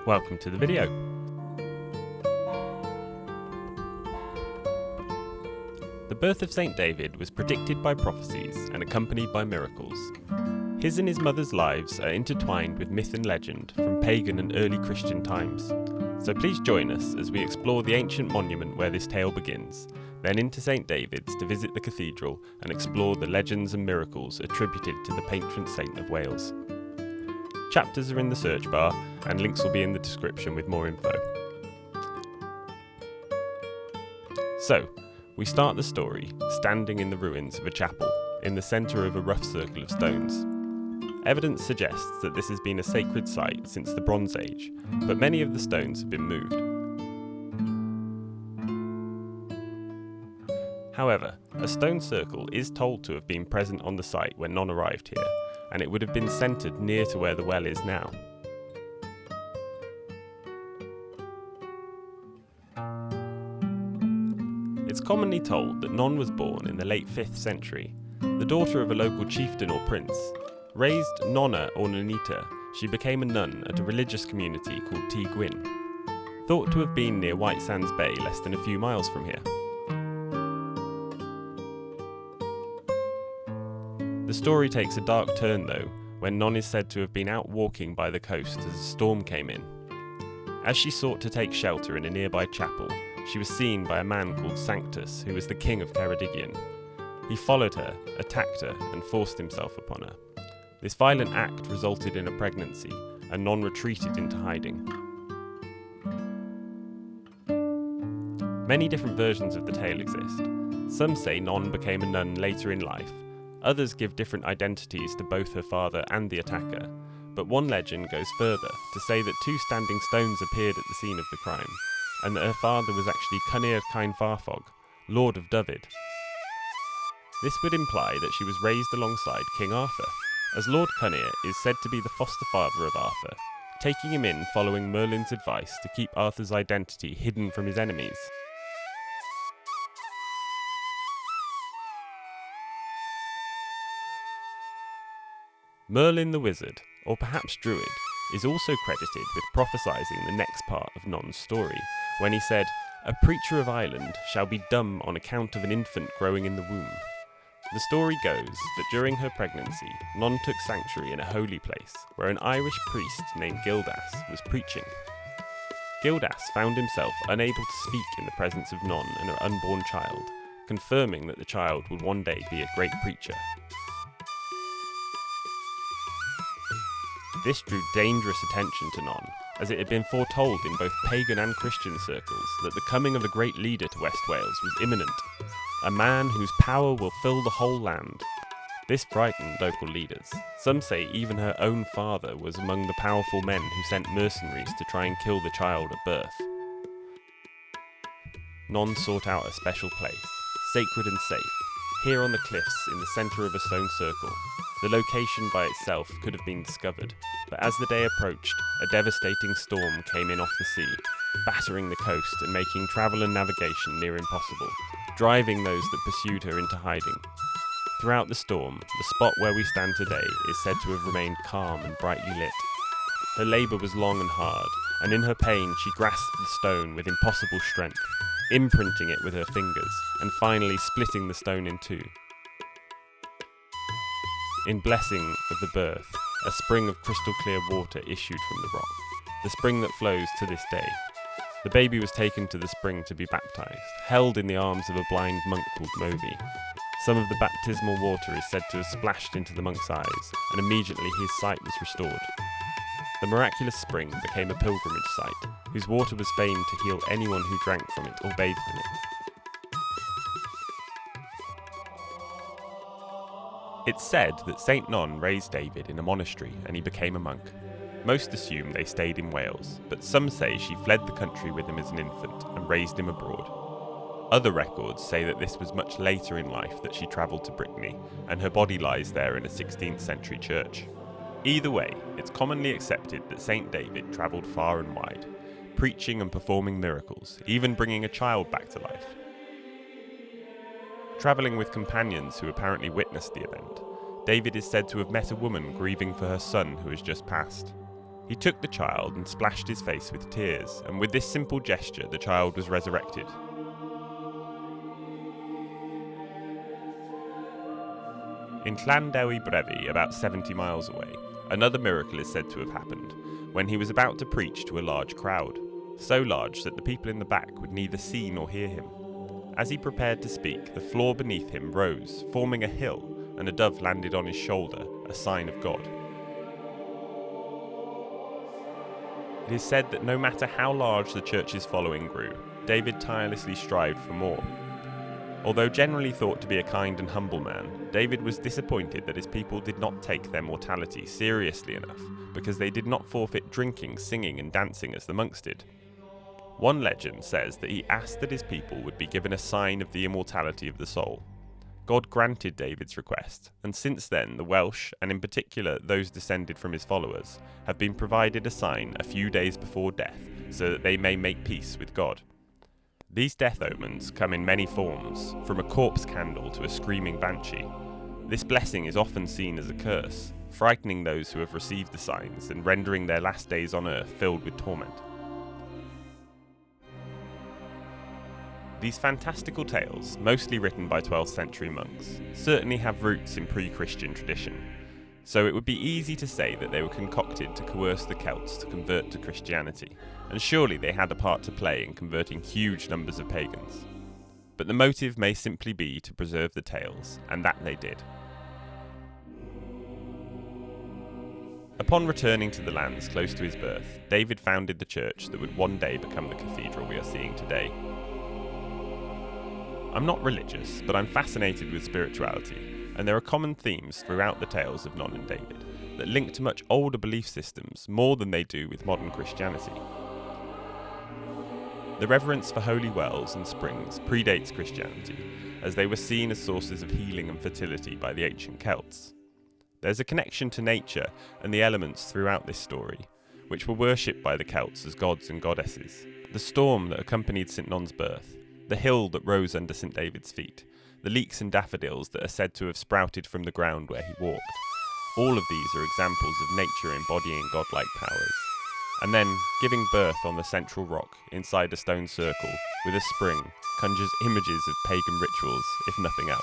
Welcome to the video. The birth of Saint David was predicted by prophecies and accompanied by miracles. His and his mother's lives are intertwined with myth and legend from pagan and early Christian times. So please join us as we explore the ancient monument where this tale begins, then into St David's to visit the cathedral and explore the legends and miracles attributed to the Patron Saint of Wales. Chapters are in the search bar and links will be in the description with more info. So, we start the story standing in the ruins of a chapel in the centre of a rough circle of stones. Evidence suggests that this has been a sacred site since the Bronze Age, but many of the stones have been moved. However, a stone circle is told to have been present on the site when none arrived here, and it would have been centred near to where the well is now. It's commonly told that Non was born in the late 5th century. The daughter of a local chieftain or prince. Raised Nonna or Nonita, she became a nun at a religious community called T Gwyn, thought to have been near White Sands Bay less than a few miles from here. The story takes a dark turn though, when Non is said to have been out walking by the coast as a storm came in. As she sought to take shelter in a nearby chapel, she was seen by a man called Sanctus, who was the king of Ceredigion. He followed her, attacked her, and forced himself upon her. This violent act resulted in a pregnancy, and Non retreated into hiding. Many different versions of the tale exist. Some say Non became a nun later in life. Others give different identities to both her father and the attacker, but one legend goes further to say that 2 standing stones appeared at the scene of the crime, and that her father was actually Cynir Cain Farfog, Lord of Dyfed. This would imply that she was raised alongside King Arthur, as Lord Cynir is said to be the foster father of Arthur, taking him in following Merlin's advice to keep Arthur's identity hidden from his enemies. Merlin the Wizard, or perhaps Druid, is also credited with prophesying the next part of Non's story, when he said, "A preacher of Ireland shall be dumb on account of an infant growing in the womb." The story goes that during her pregnancy, Non took sanctuary in a holy place, where an Irish priest named Gildas was preaching. Gildas found himself unable to speak in the presence of Non and her unborn child, confirming that the child would one day be a great preacher. This drew dangerous attention to Non, as it had been foretold in both pagan and Christian circles that the coming of a great leader to West Wales was imminent, a man whose power will fill the whole land. This frightened local leaders. Some say even her own father was among the powerful men who sent mercenaries to try and kill the child at birth. Non sought out a special place, sacred and safe, here on the cliffs in the centre of a stone circle. The location by itself could have been discovered, but as the day approached, a devastating storm came in off the sea, battering the coast and making travel and navigation near impossible, driving those that pursued her into hiding. Throughout the storm, the spot where we stand today is said to have remained calm and brightly lit. Her labour was long and hard, and in her pain she grasped the stone with impossible strength, imprinting it with her fingers, and finally splitting the stone in two. In blessing of the birth, a spring of crystal clear water issued from the rock, the spring that flows to this day. The baby was taken to the spring to be baptised, held in the arms of a blind monk called Movi. Some of the baptismal water is said to have splashed into the monk's eyes, and immediately his sight was restored. The miraculous spring became a pilgrimage site, whose water was famed to heal anyone who drank from it or bathed in it. It's said that Saint Non raised David in a monastery and he became a monk. Most assume they stayed in Wales, but some say she fled the country with him as an infant and raised him abroad. Other records say that this was much later in life that she travelled to Brittany, and her body lies there in a 16th century church. Either way, it's commonly accepted that Saint David travelled far and wide, preaching and performing miracles, even bringing a child back to life. Travelling with companions who apparently witnessed the event, David is said to have met a woman grieving for her son who has just passed. He took the child and splashed his face with tears, and with this simple gesture the child was resurrected. In Llandewi Brefi, about 70 miles away, another miracle is said to have happened when he was about to preach to a large crowd, so large that the people in the back would neither see nor hear him. As he prepared to speak, the floor beneath him rose, forming a hill, and a dove landed on his shoulder, a sign of God. It is said that no matter how large the church's following grew, David tirelessly strived for more. Although generally thought to be a kind and humble man, David was disappointed that his people did not take their mortality seriously enough, because they did not forfeit drinking, singing and dancing as the monks did. One legend says that he asked that his people would be given a sign of the immortality of the soul. God granted David's request, and since then the Welsh, and in particular those descended from his followers, have been provided a sign a few days before death so that they may make peace with God. These death omens come in many forms, from a corpse candle to a screaming banshee. This blessing is often seen as a curse, frightening those who have received the signs and rendering their last days on earth filled with torment. These fantastical tales, mostly written by 12th century monks, certainly have roots in pre-Christian tradition, so it would be easy to say that they were concocted to coerce the Celts to convert to Christianity, and surely they had a part to play in converting huge numbers of pagans. But the motive may simply be to preserve the tales, and that they did. Upon returning to the lands close to his birth, David founded the church that would one day become the cathedral we are seeing today. I'm not religious, but I'm fascinated with spirituality, and there are common themes throughout the tales of Non and David that link to much older belief systems more than they do with modern Christianity. The reverence for holy wells and springs predates Christianity, as they were seen as sources of healing and fertility by the ancient Celts. There's a connection to nature and the elements throughout this story, which were worshipped by the Celts as gods and goddesses. The storm that accompanied St. Non's birth, the hill that rose under St. David's feet, the leeks and daffodils that are said to have sprouted from the ground where he walked. All of these are examples of nature embodying godlike powers. And then, giving birth on the central rock inside a stone circle with a spring conjures images of pagan rituals, if nothing else.